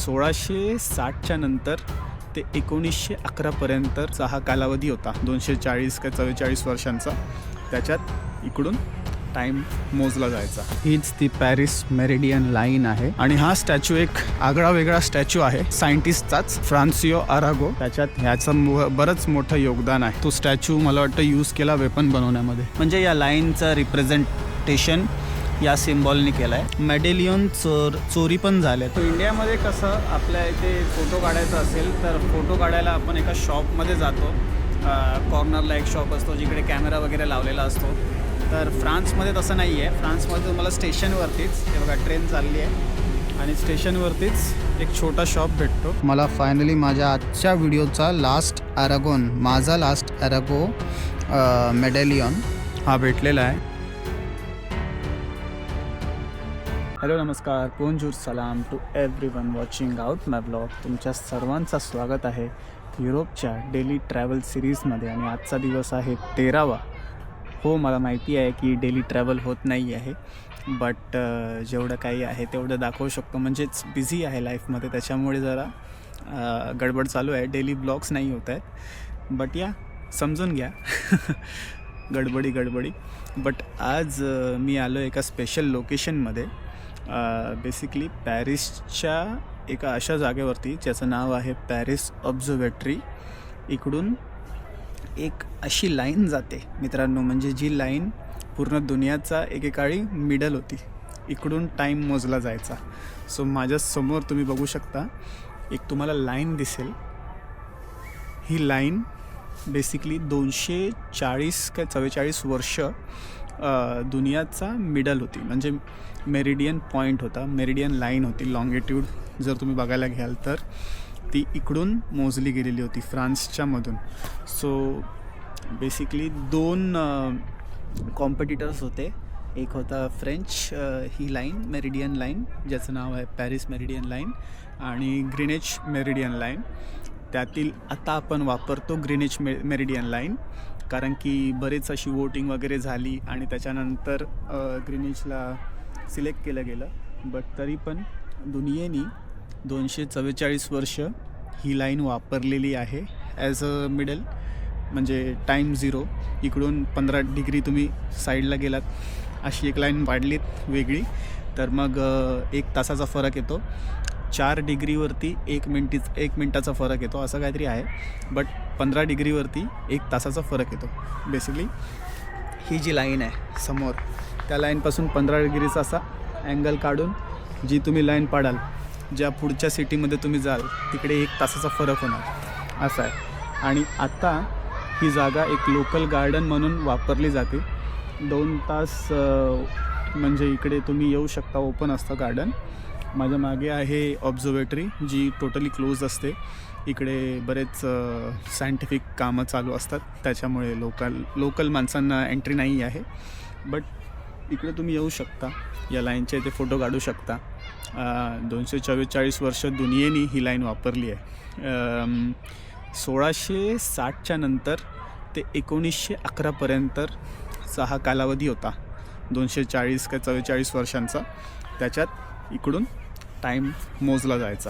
1660च्या नंतर ते 1911पर्यंतचा हा कालावधी होता, 240 का 44 वर्षांचा. त्याच्यात इकडून टाईम मोजला जायचा. हीच ती पॅरिस मेरिडियन लाईन आहे. आणि हा स्टॅच्यू एक आगळा वेगळा स्टॅच्यू आहे, सायंटिस्टचाच, फ्रान्सिओ अरागो. त्याच्यात ह्याचं बरंच मोठं योगदान आहे. तो स्टॅच्यू मला वाटतं यूज केला वेपन बनवण्यामध्ये. म्हणजे या लाईनचं रिप्रेझेंटेशन या सिम्बॉलनी केलं आहे. मेडेलियन चोरी पण झाले. तो इंडियामध्ये कसं आपल्या इथे फोटो काढायचा असेल तर फोटो काढायला आपण एका शॉपमध्ये जातो. कॉर्नरला एक शॉप असतो जिकडे कॅमेरा वगैरे लावलेला असतो. तर फ्रान्समध्ये तसं नाही आहे. फ्रान्समध्ये तुम्हाला स्टेशनवरतीच, हे बघा ट्रेन चालली आहे आणि स्टेशनवरतीच एक छोटा शॉप भेटतो. मला फायनली माझ्या आजच्या व्हिडिओचा माझा लास्ट अरागो मेडेलियन हा भेटलेला आहे. हॅलो, नमस्कार, बोनजूर, सलाम to everyone watching out my blog. तुमच्या सर्वांचं स्वागत आहे युरोपच्या डेली ट्रॅव्हल सिरीजमध्ये. आणि आजचा दिवस आहे 13वा. हो, मला माहिती आहे की डेली ट्रॅव्हल होत नाही आहे, बट जेवढं काही आहे तेवढं दाखवू शकतो. म्हणजेच बिझी आहे लाईफमध्ये, त्याच्यामुळे जरा गडबड चालू आहे. डेली ब्लॉग्स नाही होत आहेत, बट या समजून घ्या. गडबडी. बट आज मी आलो एका स्पेशल लोकेशनमध्ये. बेसिकली पॅरिसच्या एका अशा जागेवरती ज्याचं नाव आहे पॅरिस ऑब्झर्वेटरी. इकडून एक अशी लाईन जाते मित्रांनो, म्हणजे जी लाईन पूर्ण दुनियाचा एकेकाळी मिडल होती. इकडून टाईम मोजला जायचा. सो माझ्यासमोर तुम्ही बघू शकता, एक तुम्हाला लाईन दिसेल. ही लाईन बेसिकली 240 का 44 वर्ष दुनियाचा मिडल होती. म्हणजे मेरिडियन पॉईंट होता, मेरिडियन लाईन होती. लॉंगिट्यूड जर तुम्ही बघायला घ्याल तर ती इकडून मोजली गेलेली होती, फ्रान्सच्या मधून. सो बेसिकली 2 कॉम्पिटिटर्स होते. एक होता फ्रेंच ही लाईन, मेरिडियन लाईन, ज्याचं नाव आहे पॅरिस मेरिडियन लाईन, आणि ग्रीनिच मेरिडियन लाईन. त्यातील आता आपण वापरतो ग्रीनिच मेरिडियन लाईन, कारण की बरेच अशी वोटिंग वगैरे झाली आणि त्याच्यानंतर ग्रीनिचला सिलेक्ट केलं गेलं. बट तरी पण दुनियेने 244 वर्ष ही लाईन वापरलेली आहे ॲज अ मिडल, म्हणजे टाईम 0. इकडून 15 डिग्री तुम्ही साईडला गेलात, अशी एक लाईन वाढलीत वेगळी, तर मग 1 तासाचा फरक येतो. 4 डिग्रीवरती 1 मिनटाचा फरक येतो, असं काहीतरी आहे. बट 15 डिग्रीवरती 1 तासाचा फरक येतो. बेसिकली ही जी लाईन आहे समोर, त्या लाईनपासून 15 डिग्रीचा असा अँगल काढून जी तुम्ही लाईन पाडाल, ज्या पुढच्या सिटीमध्ये तुम्ही जाल तिकडे 1 तासाचा फरक होणार, असं आहे. आणि आता ही जागा एक लोकल गार्डन म्हणून वापरली जाते. 2 तास म्हणजे इकडे तुम्ही येऊ शकता, ओपन असतं गार्डन. माझ्या मागे आहे ऑब्झर्वेटरी, जी टोटली क्लोज असते. इकडे बरेच सायंटिफिक कामं चालू असतात, त्याच्यामुळे लोकल माणसांना एंट्री नाही आहे. बट इकडे तुम्ही येऊ शकता, या लाईनच्या इथे फोटो काढू शकता. 244 वर्ष दुनियेने ही लाईन वापरली आहे. 1660च्या नंतर ते 1911पर्यंतचा हा कालावधी होता, 240 का 44 वर्षांचा. त्याच्यात इकडून टाईम मोजला जायचा.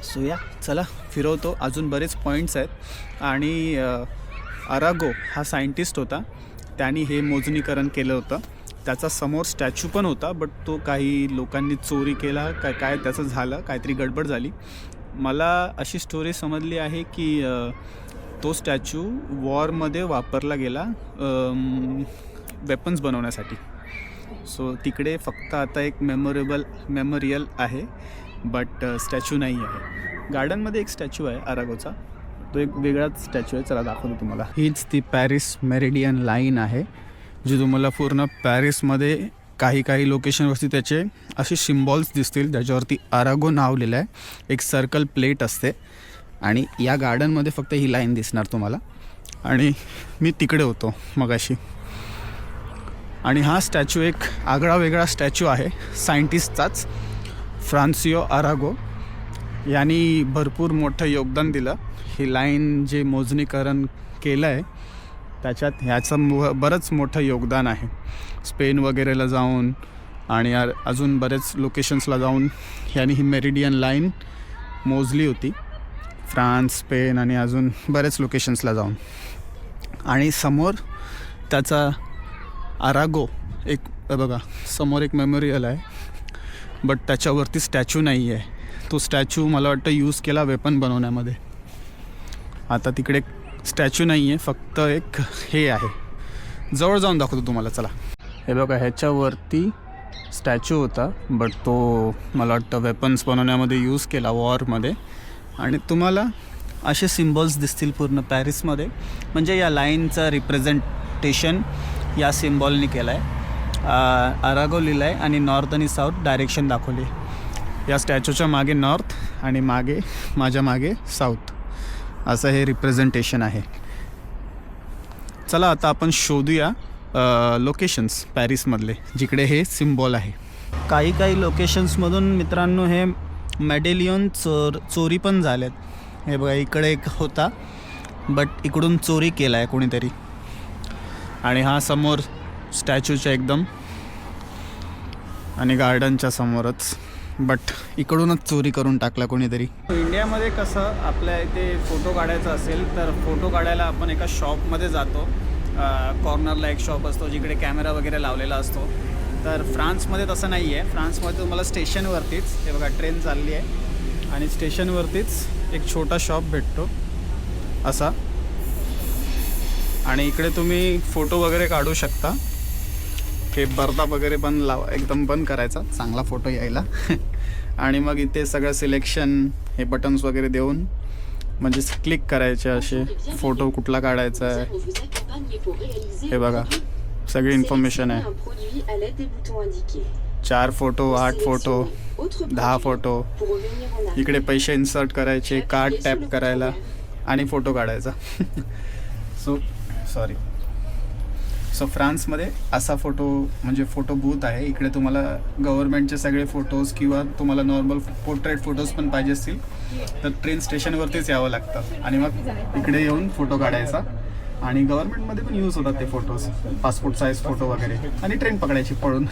सो या चला फिरवतो. अजून बरेच पॉईंट्स आहेत. आणि अरागो हा सायंटिस्ट होता, त्यांनी हे मोजणीकरण केलं होतं. त्याचा समोर स्टॅच्यू पण होता, बट तो काही लोकांनी चोरी केला काय त्याचं झालं, काहीतरी गडबड झाली. मला अशी स्टोरी समजली आहे की तो स्टॅच्यू वॉरमध्ये वापरला गेला वेपन्स बनवण्यासाठी. सो तिकडे फक्त आता एक मेमोरियल आहे, बट स्टॅच्यू नाही आहे. गार्डनमध्ये एक स्टॅच्यू आहे अरागोचा, तो एक वेगळाच स्टॅच्यू आहे. चला दाखवतो तुम्हाला. हीच ती पॅरिस मेरिडियन लाईन आहे, जी तुम्हाला पूर्ण पॅरिसमध्ये काही लोकेशनवरती त्याचे असे सिम्बॉल्स दिसतील, ज्याच्यावरती अरागो नाव लिहिलं आहे. एक सर्कल प्लेट असते आणि या गार्डनमध्ये फक्त ही लाईन दिसणार तुम्हाला. आणि मी तिकडे होतो मगाशी. आणि हा स्टॅच्यू एक आगळा वेगळा स्टॅच्यू आहे, सायंटिस्टचाच, फ्रान्सिओ अरागो. यांनी भरपूर मोठं योगदान दिलं. ही लाईन जे मोजणीकरण केलं आहे त्याच्यात ह्याचं बरंच मोठं योगदान आहे. स्पेन वगैरेला जाऊन आणि अजून बरेच लोकेशन्सला जाऊन यांनी ही मेरिडियन लाईन मोजली होती, फ्रान्स, स्पेन आणि अजून बरेच लोकेशन्सला जाऊन. आणि समोर त्याचा अरागो एक बघा, समोर एक मेमोरियल आहे, बट त्याच्यावरती स्टॅच्यू नाही आहे. तो स्टॅच्यू मला वाटतं यूज केला वेपन बनवण्यामध्ये. आता तिकडे स्टॅच्यू नाही आहे, फक्त एक हे आहे. जवळ जाऊन दाखवतो तुम्हाला, चला. हे बघा, ह्याच्यावरती स्टॅच्यू होता, बट तो मला वाटतं वेपन्स बनवण्यामध्ये यूज केला वॉरमध्ये. आणि तुम्हाला असे सिम्बॉल्स दिसतील पूर्ण पॅरिसमध्ये, म्हणजे या लाईनचं रिप्रेझेंटेशन या सिम्बॉलनी केलं आहे. अरागो लिहिलं आहे आणि नॉर्थ आणि साऊथ डायरेक्शन दाखवली. या स्टॅच्यूच्या मागे नॉर्थ आणि मागे माझ्या मागे साऊथ असं हे रिप्रेझेंटेशन आहे. चला आता आपण शोधूया लोकेशन्स पॅरिसमधले जिकडे हे सिम्बॉल आहे. काही लोकेशन्समधून मित्रांनो हे मेडेलियन चोरी पण झालेत. हे बघा, इकडे एक होता, बट इकडून चोरी केला आहे कोणीतरी. आणि हा समोर स्टॅच्यूच्या एकदम आणि गार्डनच्या समोरच, बट इकडूनच चोरी करून टाकला कोणीतरी. इंडियामध्ये कसं आपल्या इथे फोटो काढायचा असेल तर फोटो काढायला आपण एका शॉपमध्ये जातो. कॉर्नरला एक शॉप असतो जिकडे कॅमेरा वगैरे लावलेला असतो. तर फ्रान्समध्ये तसं नाही आहे. फ्रान्समध्ये तुम्हाला स्टेशनवरतीच, हे बघा ट्रेन चालली आहे आणि स्टेशनवरतीच एक छोटा शॉप भेटतो असा. आणि इकडे तुम्ही फोटो वगैरे काढू शकता. हे पर्दा वगैरे बंद एकदम बंद करायचा, चांगला फोटो यायला. आणि मग इथे सगळं सिलेक्शन, हे बटन्स वगैरे देऊन म्हणजे क्लिक करायचे असे, फोटो कुठला काढायचा आहे हे बघा, सगळी इन्फॉर्मेशन आहे. 4 फोटो, 8 फोटो, 10 फोटो. इकडे पैसे इन्सर्ट करायचे, कार्ड टॅप करायला आणि फोटो काढायचा. सो फ्रान्समध्ये असा फोटो म्हणजे फोटो बूथ आहे. इकडे तुम्हाला गव्हर्नमेंटचे सगळे फोटोज किंवा तुम्हाला नॉर्मल पोर्ट्रेट फोटोज पण पाहिजे असतील तर ट्रेन स्टेशनवरतीच यावं लागतं आणि मग इकडे येऊन फोटो काढायचा. आणि गव्हर्नमेंटमध्ये पण यूज होतात ते फोटोज, पासपोर्ट साईज फोटो वगैरे, आणि ट्रेन पकडायची पळून.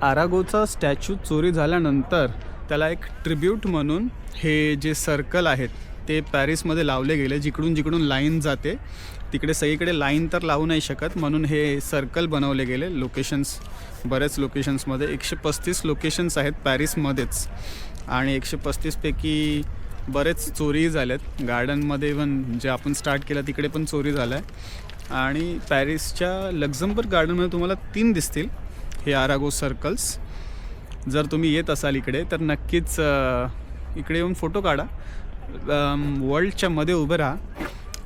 अरागोचा स्टॅच्यू चोरी झाल्यानंतर त्याला एक ट्रिब्यूट म्हणून हे जे सर्कल आहेत ते पॅरिसमध्ये लावले गेले. जिकडून लाईन जाते तिकडे सगळीकडे लाईन तर लावू नाही शकत, म्हणून हे सर्कल बनवले गेले. लोकेशन्स, बरेच लोकेशन्समध्ये 135 लोकेशन्स आहेत पॅरिसमध्येच. आणि 135पैकी बरेच चोरी झाल्यात. गार्डनमध्ये पण जे आपण स्टार्ट केलं तिकडे पण चोरी झाला आहे. आणि पॅरिसच्या लक्झमबर्ग गार्डनमध्ये तुम्हाला 3 दिसतील हे अरागो सर्कल्स. जर तुम्ही येत असाल इकडे तर नक्कीच इकडे येऊन फोटो काढा. वर्ल्डच्या मध्ये उभं राहा.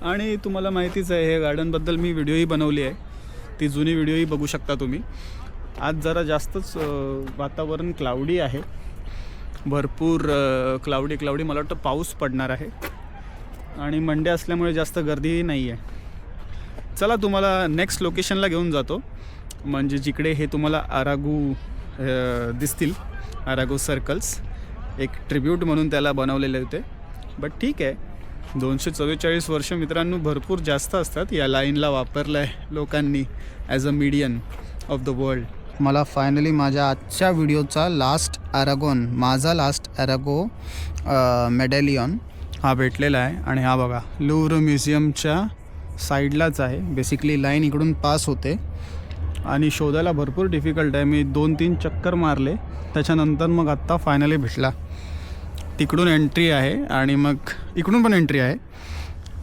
आणि तुम्हाला माहितीच आहे हे गार्डनबद्दल मी व्हिडिओही बनवली आहे, ती जुनी व्हिडिओही बघू शकता तुम्ही. आज जरा जास्तच वातावरण क्लाउडी आहे, भरपूर क्लाउडी मला वाटतं पाऊस पडणार आहे. आणि मंडे असल्यामुळे जास्त गर्दीही नाही आहे. चला तुम्हाला नेक्स्ट लोकेशनला घेऊन जातो, म्हणजे जिकडे हे तुम्हाला अरागो दिसतील. अरागो सर्कल्स एक ट्रिब्यूट म्हणून त्याला बनवलेले होते. बट ठीक आहे, 244 वर्ष मित्रांनो भरपूर जास्त असतात. या लाईनला वापरलं आहे लोकांनी as a median of the world. मला फायनली माझ्या आजच्या व्हिडिओचा माझा लास्ट अरागो मेडेलियन हा भेटलेला आहे. आणि हा बघा लुव्र म्युझियमच्या साईडलाच आहे. बेसिकली लाईन इकडून पास होते आणि शोधायला भरपूर डिफिकल्ट आहे. मी 2-3 चक्कर मारले, त्याच्यानंतर मग आत्ता फायनली भेटला. तिकडून एंट्री आहे आणि मग इकडून पण एंट्री आहे.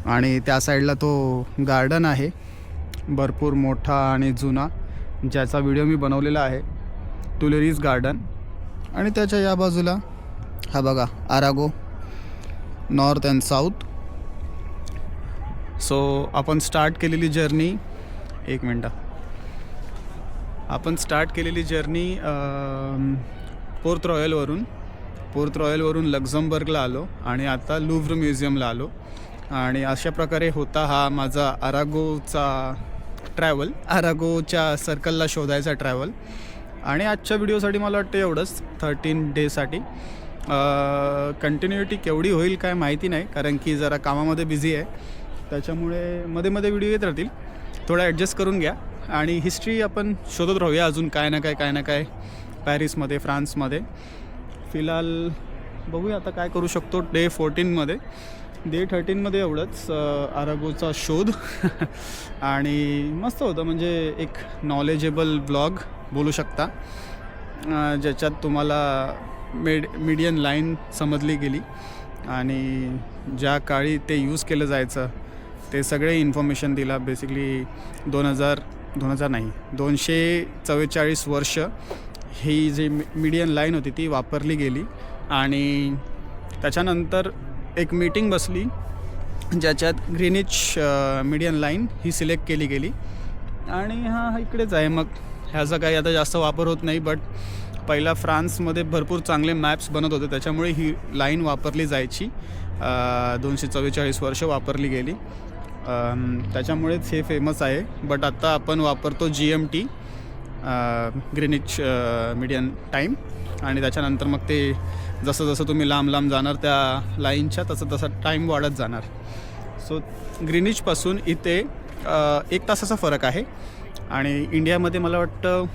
आणि त्या साईडला तो गार्डन आहे भरपूर मोठा आणि जुना, ज्याचा व्हिडिओ मी बनवलेला आहे, तुलेरीज गार्डन. आणि त्याच्या या बाजूला हा बघा अरागो नॉर्थ अँड साऊथ. सो आपण स्टार्ट केलेली जर्नी पोर्ट रॉयलवरून लक्झमबर्गला आलो आणि आता लुव्र म्युझियमला आलो. आणि अशा प्रकारे होता हा माझा अरागोच्या सर्कलला शोधायचा ट्रॅव्हल. आणि आजच्या व्हिडिओसाठी मला वाटतं एवढंच, 13 डेसाठी. कंटिन्युटी केवढी होईल काय माहिती नाही, कारण की जरा कामामध्ये बिझी आहे, त्याच्यामुळे मध्ये व्हिडिओ येत राहतील. थोडा ॲडजस्ट करून घ्या. आणि हिस्ट्री आपण शोधत राहूया, अजून काय ना काय पॅरिसमध्ये, फ्रान्समध्ये. फिलहाल बघूया आता काय करू शकतो डे 14मध्ये. डे 13मध्ये एवढंच, अरागोचा शोध आणि मस्त होतं, म्हणजे एक नॉलेजेबल ब्लॉग बोलू शकता, ज्याच्यात तुम्हाला मीडियन लाईन समजली गेली आणि ज्या काळी ते यूज केलं जायचं ते सगळे इन्फॉर्मेशन दिला. बेसिकली 244 वर्ष ही जी मीडियन लाईन होती ती वापरली गेली आणि त्याच्यानंतर एक मीटिंग बसली ज्याच्यात ग्रीनिच मीडियन लाईन ही सिलेक्ट केली गेली आणि हा इकडेच आहे. मग ह्याचा काही आता जास्त वापर होत नाही, बट पहिला फ्रान्समध्ये भरपूर चांगले मॅप्स बनत होते, त्याच्यामुळे ही लाईन वापरली जायची. 244 वर्ष वापरली गेली, त्याच्यामुळेच हे फेमस आहे. बट आता आपण वापरतो GMT, ग्रीनिच मीडियन टाईम, आणि त्याच्यानंतर मग ते जसं जसं तुम्ही लांब लांब जाणार त्या लाईनच्या तसं टाईम वाढत जाणार. सो ग्रीनिचपासून इथे 1 तासाचा फरक आहे आणि इंडियामध्ये मला वाटतं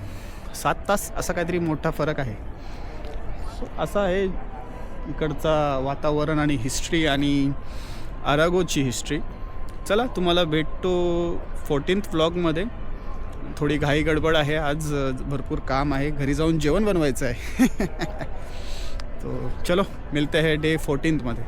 7 तास असा काहीतरी मोठा फरक आहे. सो असं आहे इकडचा वातावरण आणि हिस्ट्री आणि अरागोची हिस्ट्री. चला तुम्हाला भेटतो 14th व्लॉगमध्ये. थोडी घाई गडबड आहे आज, भरपूर काम आहे, घरी जाऊन जेवण बनवायचं आहे. तो चलो मिलते हैं डे 14th मध्ये.